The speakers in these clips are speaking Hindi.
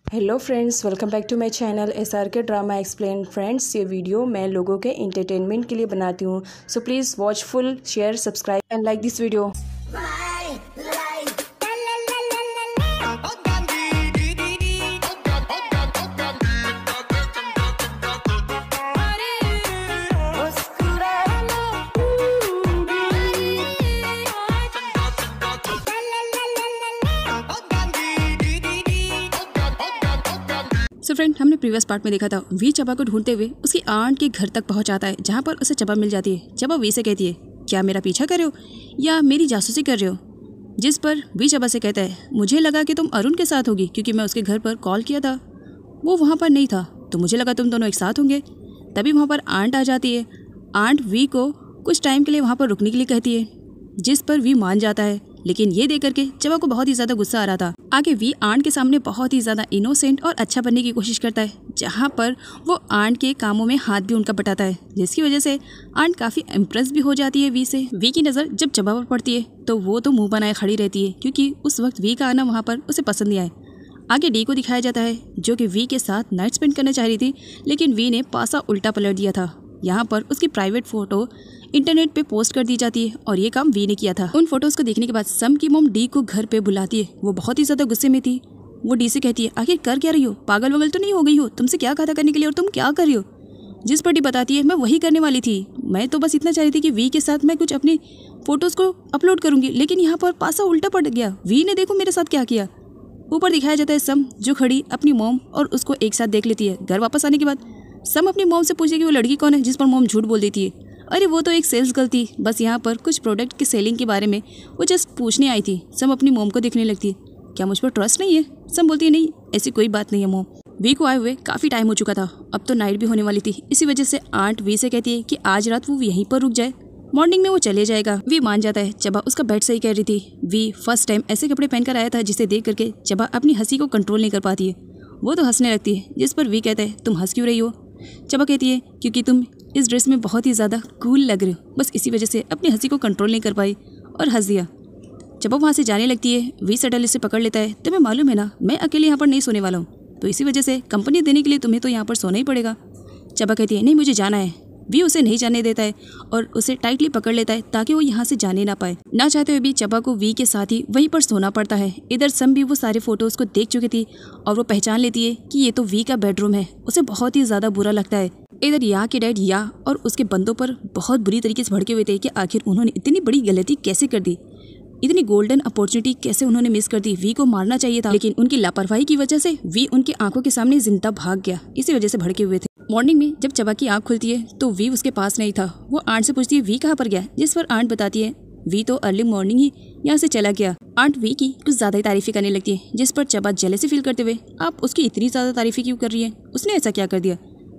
Hello friends, welcome back to my channel SRK drama explain. Friends, ये वीडियो मैं लोगों के एंटरटेनमेंट के लिए बनाती हूँ, so please watch full, share, subscribe and like this video. So friend, हमने प्रीवियस पार्ट में देखा था वी चबा को ढूंढते हुए उसकी आंट के घर तक पहुंच आता है, जहां पर उसे चबा मिल जाती है। चबा वी से कहती है, क्या मेरा पीछा कर रहे हो या मेरी जासूसी कर रहे हो? जिस पर वी चबा से कहता है, मुझे लगा कि तुम अरुण के साथ होगी क्योंकि मैं उसके घर पर कॉल किया था, वो वहाँ पर नहीं था, तो मुझे लगा तुम दोनों एक साथ होंगे। तभी वहाँ पर आंट आ जाती है। आंट वी को कुछ टाइम के लिए वहाँ पर रुकने के लिए कहती है, जिस पर वी मान जाता है। लेकिन ये देख करके चबा को बहुत ही ज्यादा गुस्सा आ रहा था। आगे वी आंट के सामने बहुत ही ज्यादा इनोसेंट और अच्छा बनने की कोशिश करता है, जहाँ पर वो आंट के कामों में हाथ भी उनका बटाता है, जिसकी वजह से आंट काफी इम्प्रेस भी हो जाती है वी से। वी की नजर जब चबा पर पड़ती है तो वो तो मुंह बनाए खड़ी रहती है, क्योंकि उस वक्त वी का आना वहाँ पर उसे पसंद नहीं आया। आगे डी को दिखाया जाता है, जो कि वी के साथ नाइट स्पेंड करना चाह रही थी, लेकिन वी ने पासा उल्टा पलट दिया था। यहाँ पर उसकी प्राइवेट फोटो इंटरनेट पे पोस्ट कर दी जाती है और ये काम वी ने किया था। उन फोटोज को देखने के बाद सम की मॉम डी को घर पे बुलाती है। वो बहुत ही ज्यादा गुस्से में थी। वो डी से कहती है, आखिर कर क्या रही हो? पागल वगल तो नहीं हो गई हो? तुमसे क्या कहा था करने के लिए और तुम क्या कर रही हो? जिस पर डी बताती है, मैं वही करने वाली थी, मैं तो बस इतना चाह रही थी कि वी के साथ मैं कुछ अपनी फोटोज को अपलोड करूंगी, लेकिन यहाँ पर पासा उल्टा पड़ गया। वी ने देखो मेरे साथ क्या किया। ऊपर दिखाया जाता है सम, जो खड़ी अपनी मॉम और उसको एक साथ देख लेती है। घर वापस आने के बाद सम अपनी मॉम से पूछे कि वो लड़की कौन है, जिस पर मॉम झूठ बोल देती है, अरे वो तो एक सेल्स गर्ल थी, बस यहाँ पर कुछ प्रोडक्ट की सेलिंग के बारे में वो जस्ट पूछने आई थी। सम अपनी मॉम को देखने लगती है, क्या मुझ पर ट्रस्ट नहीं है? सम बोलती है, नहीं ऐसी कोई बात नहीं है मॉम। वी को आए हुए काफ़ी टाइम हो चुका था, अब तो नाइट भी होने वाली थी। इसी वजह से आंट वी से कहती है कि आज रात वो यहीं पर रुक जाए, मॉर्निंग में वो चले जाएगा। वी मान जाता है। चबा उसका बेड सही कह रही थी। वी फर्स्ट टाइम ऐसे कपड़े पहनकर आया था जिसे देख करके चबा अपनी हंसी को कंट्रोल नहीं कर पाती है। वो तो हंसने लगती है, जिस पर वी कहता है, तुम हंस क्यों रही हो? चबा कहती है, क्योंकि तुम इस ड्रेस में बहुत ही ज़्यादा कूल लग रहे हो। बस इसी वजह से अपनी हंसी को कंट्रोल नहीं कर पाई और हंस दिया। चबा वहाँ से जाने लगती है। वी सडल इसे पकड़ लेता है, तुम्हें मालूम है ना, मैं अकेले यहाँ पर नहीं सोने वाला हूँ, तो इसी वजह से कंपनी देने के लिए तुम्हें तो यहाँ पर सोना ही पड़ेगा। चबा कहती है, नहीं मुझे जाना है। वी उसे नहीं जाने देता है और उसे टाइटली पकड़ लेता है ताकि वो यहाँ से जाने ना पाए। ना चाहते हुए भी चबा को वी के साथ ही वहीं पर सोना पड़ता है। इधर सम भी वो सारे फोटोज को देख चुकी थी और वो पहचान लेती है कि ये तो वी का बेडरूम है। उसे बहुत ही ज्यादा बुरा लगता है। इधर या के डैड या और उसके बंदों पर बहुत बुरी तरीके से भड़के हुए थे कि आखिर उन्होंने इतनी बड़ी गलती कैसे कर दी, इतनी गोल्डन अपॉर्चुनिटी कैसे उन्होंने मिस कर दी। वी को मारना चाहिए था, लेकिन उनकी लापरवाही की वजह से वी उनकी आंखों के सामने जिंदा भाग गया। इसी वजह से भड़के हुए थे। मॉर्निंग में जब चबा की आंख खुलती है तो वी उसके पास नहीं था। वो आंट से पूछती है, वी कहाँ पर गया? जिस पर आंट बताती है, वी तो अर्ली मॉर्निंग ही यहाँ से चला गया। आंट वी की कुछ ज्यादा ही तारीफी करने लगती है, जिस पर चबा जेलसी फील करते हुए, आप उसकी इतनी ज्यादा तारीफी क्यों कर रही है? उसने ऐसा क्या कर दिया?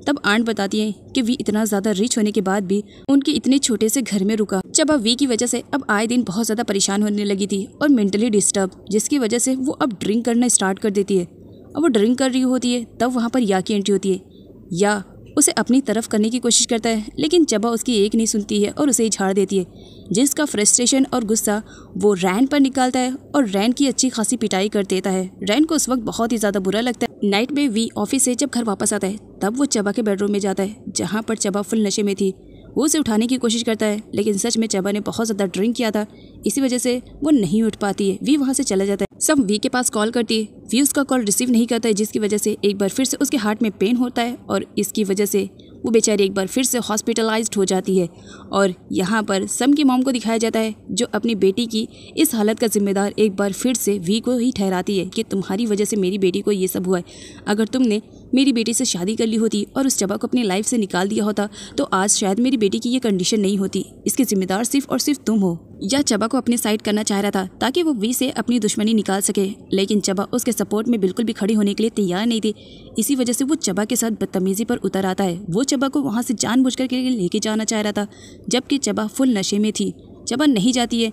तब आंट बताती है कि वी इतना ज्यादा रिच होने के बाद भी उनके इतने छोटे से घर में रुका। चबा वी की वजह से अब आए दिन बहुत ज्यादा परेशान होने लगी थी और मेंटली डिस्टर्ब, जिसकी वजह से वो अब ड्रिंक करना स्टार्ट कर देती है। अब वो ड्रिंक कर रही होती है, तब वहाँ पर या की एंट्री होती है। या उसे अपनी तरफ करने की कोशिश करता है, लेकिन चबा उसकी एक नहीं सुनती है और उसे ही झाड़ देती है, जिसका फ्रस्ट्रेशन और गुस्सा वो रैन पर निकालता है और रैन की अच्छी खासी पिटाई कर देता है। रैन को उस वक्त बहुत ही ज़्यादा बुरा लगता है। नाइट में वी ऑफिस से जब घर वापस आता है तब वो चबा के बेडरूम में जाता है, जहाँ पर चबा फुल नशे में थी। वो उसे उठाने की कोशिश करता है, लेकिन सच में चबा ने बहुत ज़्यादा ड्रिंक किया था, इसी वजह से वो नहीं उठ पाती है। वी वहाँ से चला जाता है। सब वी के पास कॉल करती है। वी उसका कॉल रिसीव नहीं करता है, जिसकी वजह से एक बार फिर से उसके हार्ट में पेन होता है और इसकी वजह से वो बेचारी एक बार फिर से हॉस्पिटलाइज्ड हो जाती है। और यहाँ पर सम की मॉम को दिखाया जाता है, जो अपनी बेटी की इस हालत का जिम्मेदार एक बार फिर से वी को ही ठहराती है कि तुम्हारी वजह से मेरी बेटी को ये सब हुआ है। अगर तुमने मेरी बेटी से शादी कर ली होती और उस चबा को अपनी लाइफ से निकाल दिया होता तो आज शायद मेरी बेटी की ये कंडीशन नहीं होती। इसके जिम्मेदार सिर्फ और सिर्फ तुम हो। या चबा को अपने साइड करना चाह रहा था ताकि वो वी से अपनी दुश्मनी निकाल सके, लेकिन चबा उसके सपोर्ट में बिल्कुल भी खड़ी होने के लिए तैयार नहीं थी। इसी वजह से वो चबा के साथ बदतमीजी पर उतर आता है। वो चबा को वहाँ से जानबूझकर के लेके जाना चाह रहा था, जबकि चबा फुल नशे में थी। चबा नहीं जाती है,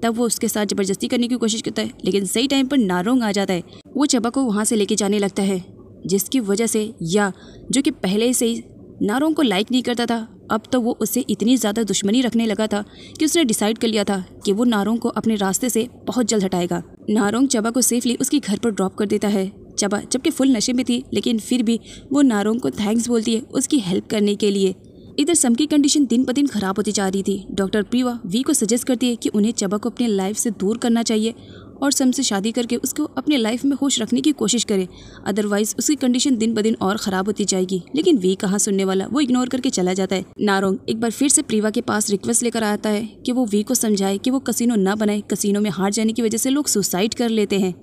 तब वो उसके साथ जबरदस्ती करने की कोशिश करता है, लेकिन सही टाइम पर नारोंग आ जाता है। वो चबा को वहाँ से लेके जाने लगता है, जिसकी वजह से या जो कि पहले से ही नारोंग को लाइक नहीं करता था, अब तो वो उससे इतनी ज़्यादा दुश्मनी रखने लगा था कि उसने डिसाइड कर लिया था कि वो नारोंग को अपने रास्ते से बहुत जल्द हटाएगा। नारोंग चबा को सेफली उसके घर पर ड्रॉप कर देता है। चबा जबकि फुल नशे में थी, लेकिन फिर भी वो नारोंग को थैंक्स बोलती है उसकी हेल्प करने के लिए। इधर सम की कंडीशन दिन ब दिन खराब होती जा रही थी। डॉक्टर प्रीवा वी को सजेस्ट करती है कि उन्हें चबा को अपने लाइफ से दूर करना चाहिए और सम से शादी करके उसको अपने लाइफ में खुश रखने की कोशिश करे, अदरवाइज उसकी कंडीशन दिन ब दिन और ख़राब होती जाएगी। लेकिन वी कहाँ सुनने वाला, वो इग्नोर करके चला जाता है। नारोंग एक बार फिर से प्रीवा के पास रिक्वेस्ट लेकर आता है कि वो वी को समझाए कि वो कसिनो ना बनाए, कसिनो में हार जाने की वजह से लोग सुसाइड कर लेते हैं।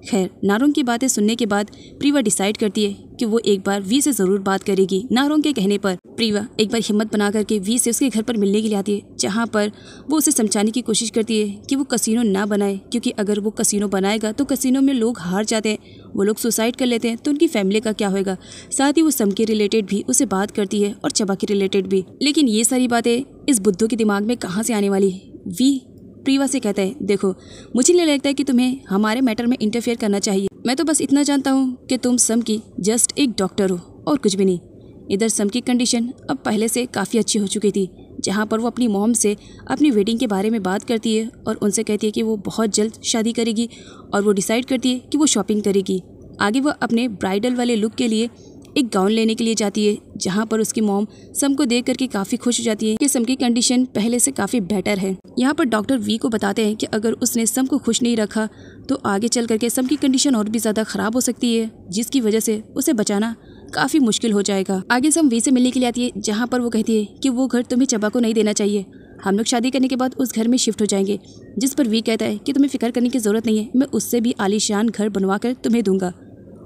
खैर, नारोंग की बातें सुनने के बाद प्रीवा डिसाइड करती है कि वो एक बार वी से ज़रूर बात करेगी। नारोंग के कहने पर प्रीवा एक बार हिम्मत बना करके वी से उसके घर पर मिलने के लिए आती है, जहाँ पर वो उसे समझाने की कोशिश करती है कि वो कसिनो ना बनाए, क्योंकि अगर वो कसिनो बनाएगा तो कसिनो में लोग हार जाते हैं, वो लोग सुसाइड कर लेते हैं, तो उनकी फैमिली का क्या होएगा। साथ ही वो सम के रिलेटेड भी उसे बात करती है और चबा के रिलेटेड भी। लेकिन ये सारी बातें इस बुद्धू के दिमाग में कहाँ से आने वाली। वी प्रीवा से कहता है, देखो मुझे नहीं लगता है कि तुम्हें हमारे मैटर में इंटरफेयर करना चाहिए। मैं तो बस इतना जानता हूँ कि तुम सम की जस्ट एक डॉक्टर हो और कुछ भी नहीं। इधर सम की कंडीशन अब पहले से काफ़ी अच्छी हो चुकी थी, जहाँ पर वो अपनी मॉम से अपनी वेडिंग के बारे में बात करती है और उनसे कहती है कि वो बहुत जल्द शादी करेगी और वो डिसाइड करती है कि वो शॉपिंग करेगी। आगे वो अपने ब्राइडल वाले लुक के लिए एक गाउन लेने के लिए जाती है, जहाँ पर उसकी मॉम सम को देख करके काफ़ी खुश हो जाती है कि सम की कंडीशन पहले से काफ़ी बेटर है। यहाँ पर डॉक्टर वी को बताते हैं कि अगर उसने सम को खुश नहीं रखा तो आगे चल करके सम की कंडीशन और भी ज़्यादा ख़राब हो सकती है, जिसकी वजह से उसे बचाना काफ़ी मुश्किल हो जाएगा। आगे सम वी से मिलने के लिए आती है, जहाँ पर वो कहती है कि वो घर तुम्हें चबा को नहीं देना चाहिए, हम लोग शादी करने के बाद उस घर में शिफ्ट हो जाएंगे। जिस पर वी कहता है कि तुम्हें फिक्र करने की ज़रूरत नहीं है, मैं उससे भी आलीशान घर बनवा कर तुम्हें दूंगा।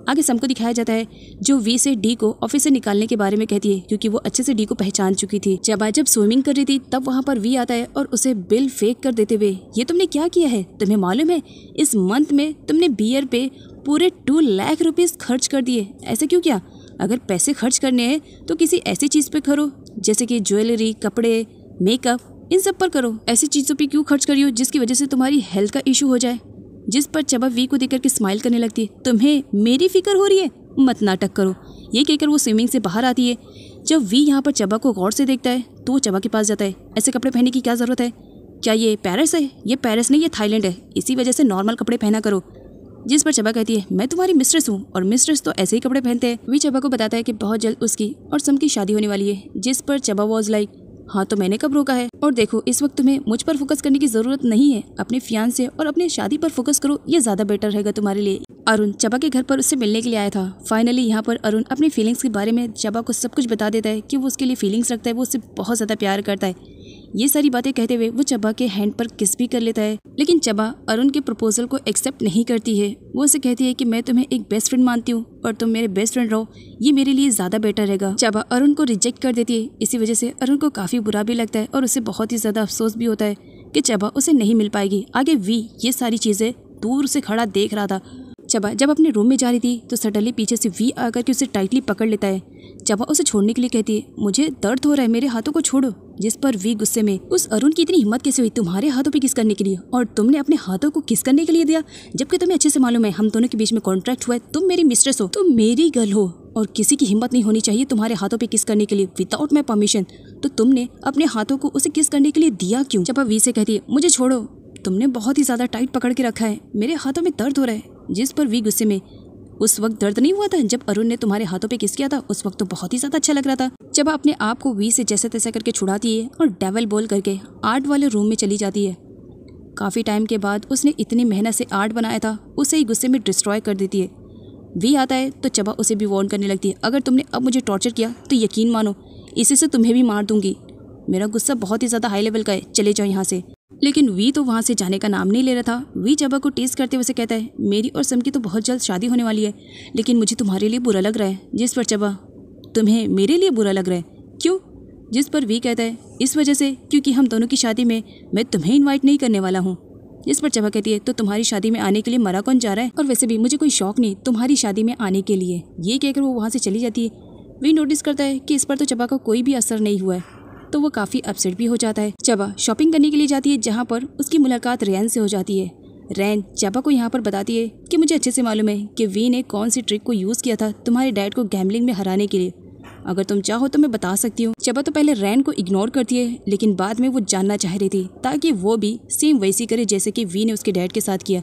आगे सम को दिखाया जाता है जो वी से डी को ऑफिस से निकालने के बारे में कहती है, क्योंकि वो अच्छे से डी को पहचान चुकी थी। चबा जब स्विमिंग कर रही थी तब वहाँ पर वी आता है और उसे बिल फेक कर देते हुए, ये तुमने क्या किया है, तुम्हें मालूम है इस मंथ में तुमने बियर पे पूरे 2 लाख रुपीज़ खर्च कर दिए। ऐसे क्यों किया? अगर पैसे खर्च करने हैं तो किसी ऐसी चीज़ पे करो जैसे कि ज्वेलरी, कपड़े, मेकअप, इन सब पर करो। ऐसी चीज़ों पे क्यों खर्च करियो जिसकी वजह से तुम्हारी हेल्थ का इशू हो जाए। जिस पर चबा वी को देखकर के स्माइल करने लगती है, तुम्हें मेरी फिक्र हो रही है, मत नाटक करो। ये कहकर वो स्विमिंग से बाहर आती है। जब वी यहाँ पर चबा को गौर से देखता है तो वो चबा के पास जाता है, ऐसे कपड़े पहनने की क्या ज़रूरत है, क्या ये पेरिस है? ये पेरिस नहीं, ये थाईलैंड है, इसी वजह से नॉर्मल कपड़े पहना करो। जिस पर चबा कहती है, मैं तुम्हारी मिस्ट्रेस हूँ और मिस्ट्रेस तो ऐसे ही कपड़े पहनते हैं। वी चबा को बताता है कि बहुत जल्द उसकी और सम की शादी होने वाली है। जिस पर चबा वॉज लाइक, हाँ तो मैंने कब रोका है, और देखो इस वक्त तुम्हें मुझ पर फोकस करने की जरूरत नहीं है, अपने फियांसे और अपने शादी पर फोकस करो, ये ज्यादा बेटर रहेगा तुम्हारे लिए। अरुण चबा के घर पर उससे मिलने के लिए आया था। फाइनली यहाँ पर अरुण अपनी फीलिंग्स के बारे में चबा को सब कुछ बता देता है कि वो उसके लिए फीलिंग्स रखता है, वो उससे बहुत ज़्यादा प्यार करता है। ये सारी बातें कहते हुए वो चबा के हैंड पर किस भी कर लेता है, लेकिन चबा अरुण के प्रपोजल को एक्सेप्ट नहीं करती है। वो उसे कहती है कि मैं तुम्हें एक बेस्ट फ्रेंड मानती हूँ और तुम मेरे बेस्ट फ्रेंड रहो, ये मेरे लिए ज़्यादा बेटर रहेगा। चबा अरुण को रिजेक्ट कर देती है। इसी वजह से अरुण को काफ़ी बुरा भी लगता है और उसे बहुत ही ज़्यादा अफसोस भी होता है कि चबा उसे नहीं मिल पाएगी। आगे वी ये सारी चीज़ें दूर से खड़ा देख रहा था। चबा जब अपने रूम में जा रही थी तो सडनली पीछे से वी आकर के उसे टाइटली पकड़ लेता है। चबा उसे छोड़ने के लिए कहती है, मुझे दर्द हो रहा है, मेरे हाथों को छोड़ो। जिस पर वी गुस्से में, उस अरुण की इतनी हिम्मत कैसे हुई तुम्हारे हाथों पे किस करने के लिए, और तुमने अपने हाथों को किस करने के लिए दिया, जबकि तुम्हें अच्छे से मालूम है हम दोनों के बीच में कॉन्ट्रैक्ट हुआ है, तुम मेरी मिस्ट्रेस हो, तुम मेरी गर्ल हो और किसी की हिम्मत नहीं होनी चाहिए तुम्हारे हाथों पे किस करने के लिए विदाउट माई परमिशन। तो तुमने अपने हाथों को उसे किस करने के लिए दिया क्यों? चबा वी से कहती है, मुझे छोड़ो, तुमने बहुत ही ज्यादा टाइट पकड़ के रखा है, मेरे हाथों में दर्द हो रहा है। जिस पर वी गुस्से में, उस वक्त दर्द नहीं हुआ था जब अरुण ने तुम्हारे हाथों पे किस किया था, उस वक्त तो बहुत ही ज्यादा अच्छा लग रहा था। चबा अपने आप को वी से जैसे तैसे करके छुड़ाती है और डेविल बोल करके आर्ट वाले रूम में चली जाती है। काफ़ी टाइम के बाद उसने इतनी मेहनत से आर्ट बनाया था उसे ही गुस्से में डिस्ट्रॉय कर देती है। वी आता है तो चबा उसे भी वार्न करने लगती है, अगर तुमने अब मुझे टॉर्चर किया तो यकीन मानो इसी से तुम्हें भी मार दूंगी, मेरा गुस्सा बहुत ही ज़्यादा हाई लेवल का है, चले जाओ यहाँ से। लेकिन वी तो वहाँ से जाने का नाम नहीं ले रहा था। वी चबा को टेस्ट करते हुए से कहता है, मेरी और सम की तो बहुत जल्द शादी होने वाली है, लेकिन मुझे तुम्हारे लिए बुरा लग रहा है। जिस पर चबा, तुम्हें मेरे लिए बुरा लग रहा है, क्यों? जिस पर वी कहता है, इस वजह से क्योंकि हम दोनों की शादी में मैं तुम्हें इन्वाइट नहीं करने वाला हूँ। जिस पर चबा कहती है, तो तुम्हारी शादी में आने के लिए मरा कौन जा रहा है, और वैसे भी मुझे कोई शौक नहीं तुम्हारी शादी में आने के लिए। ये कहकर वो वहाँ से चली जाती है। वी नोटिस करता है कि इस पर तो चबा का कोई भी असर नहीं हुआ है, तो वो काफ़ी अपसेट भी हो जाता है। चबा शॉपिंग करने के लिए जाती है, जहाँ पर उसकी मुलाकात रैन से हो जाती है। रैन चबा को यहाँ पर बताती है कि मुझे अच्छे से मालूम है कि वी ने कौन सी ट्रिक को यूज़ किया था तुम्हारे डैड को गैम्बलिंग में हराने के लिए, अगर तुम चाहो तो मैं बता सकती हूँ। चबा तो पहले रैन को इग्नोर करती है, लेकिन बाद में वो जानना चाह रही थी ताकि वो भी सेम वैसी करे जैसे कि वी ने उसके डैड के साथ किया।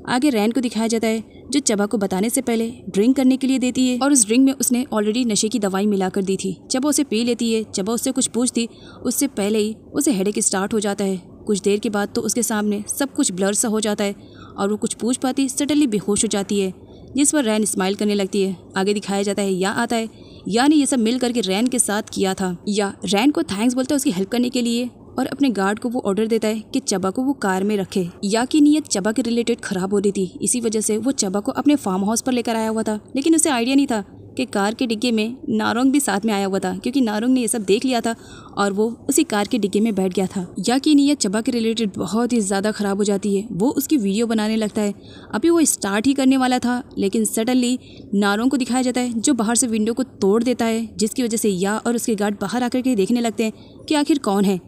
आगे रैन को दिखाया जाता है जो चबा को बताने से पहले ड्रिंक करने के लिए देती है और उस ड्रिंक में उसने ऑलरेडी नशे की दवाई मिलाकर दी थी। चबा उसे पी लेती है। चबा उससे कुछ पूछती उससे पहले ही उसे हेडेक स्टार्ट हो जाता है। कुछ देर के बाद तो उसके सामने सब कुछ ब्लर सा हो जाता है और वो कुछ पूछ पाती सडनली बेहोश हो जाती है, जिस पर रैन स्माइल करने लगती है। आगे दिखाया जाता है या आता है या ने ये सब मिल करके रैन के साथ किया था। या रैन को थैंक्स बोलता है उसकी हेल्प करने के लिए और अपने गार्ड को वो ऑर्डर देता है कि चबा को वो कार में रखे। या की नीयत चबा के रिलेटेड खराब हो रही थी, इसी वजह से वो चबा को अपने फार्म हाउस पर लेकर आया हुआ था। लेकिन उसे आइडिया नहीं था कि कार के डिग्गे में नारोंग भी साथ में आया हुआ था, क्योंकि नारोंग ने ये सब देख लिया था और वो उसी कार के डिग्गे में बैठ गया था। या की नीयत चबा के रिलेटेड बहुत ही ज़्यादा ख़राब हो जाती है। वो उसकी वीडियो बनाने लगता है। अभी वो स्टार्ट ही करने वाला था, लेकिन सडनली नारोंग को दिखाया जाता है जो बाहर से विंडो को तोड़ देता है, जिसकी वजह से या और उसके गार्ड बाहर आकर के देखने लगते हैं कि आखिर कौन है।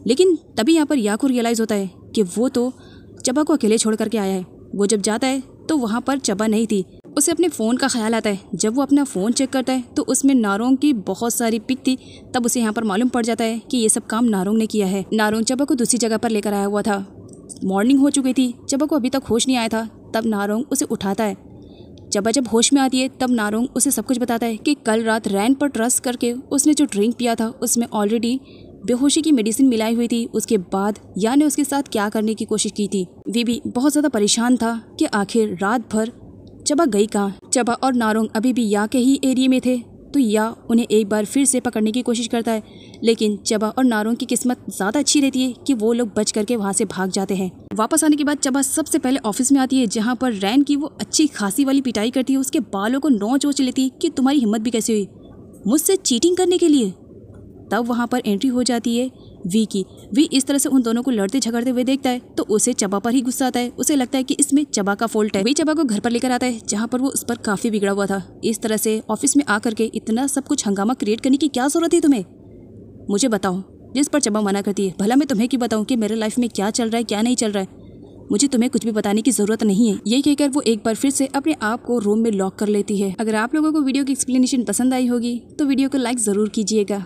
लेकिन तभी यहाँ पर या को रियलाइज़ होता है कि वो तो चबा को अकेले छोड़ करके आया है। वो जब जाता है तो वहाँ पर चबा नहीं थी। उसे अपने फ़ोन का ख्याल आता है। जब वो अपना फ़ोन चेक करता है तो उसमें नारोंग की बहुत सारी पिक थी। तब उसे यहाँ पर मालूम पड़ जाता है कि ये सब काम नारोंग ने किया है। नारोंग चबा को दूसरी जगह पर लेकर आया हुआ था। मॉर्निंग हो चुकी थी, चबा को अभी तक होश नहीं आया था। तब नारोंग उसे उठाता है। चबा जब होश में आती है तब नारोंग उसे सब कुछ बताता है कि कल रात रैन पर ट्रस्ट करके उसने जो ड्रिंक पिया था उसमें ऑलरेडी बेहोशी की मेडिसिन मिलाई हुई थी। उसके बाद या ने उसके साथ क्या करने की कोशिश की थी। वे भी बहुत ज़्यादा परेशान था कि आखिर रात भर चबा गई कहाँ। चबा और नारोंग अभी भी या के ही एरिया में थे, तो या उन्हें एक बार फिर से पकड़ने की कोशिश करता है। लेकिन चबा और नारोंग की किस्मत ज़्यादा अच्छी रहती है कि वो लोग बच करके वहाँ से भाग जाते हैं। वापस आने के बाद चबा सबसे पहले ऑफिस में आती है, जहाँ पर रैन की वो अच्छी खासी वाली पिटाई करती है। उसके बालों को नोच वोच लेती है कि तुम्हारी हिम्मत भी कैसे हुई मुझसे चीटिंग करने के लिए। तब वहाँ पर एंट्री हो जाती है वी की। वी इस तरह से उन दोनों को लड़ते झगड़ते हुए देखता है तो उसे चबा पर ही गुस्सा आता है। उसे लगता है कि इसमें चबा का फॉल्ट है। वी चबा को घर पर लेकर आता है, जहाँ पर वो उस पर काफ़ी बिगड़ा हुआ था। इस तरह से ऑफिस में आकर के इतना सब कुछ हंगामा क्रिएट करने की क्या ज़रूरत है तुम्हें, मुझे बताओ। जिस पर चबा मना करती है, भला मैं तुम्हें क्यों बताऊँ कि मेरे लाइफ में क्या चल रहा है क्या नहीं चल रहा है, मुझे तुम्हें कुछ भी बताने की ज़रूरत नहीं है। ये कहकर वो एक बार फिर से अपने आप को रूम में लॉक कर लेती है। अगर आप लोगों को वीडियो की एक्सप्लेनेशन पसंद आई होगी तो वीडियो को लाइक ज़रूर कीजिएगा।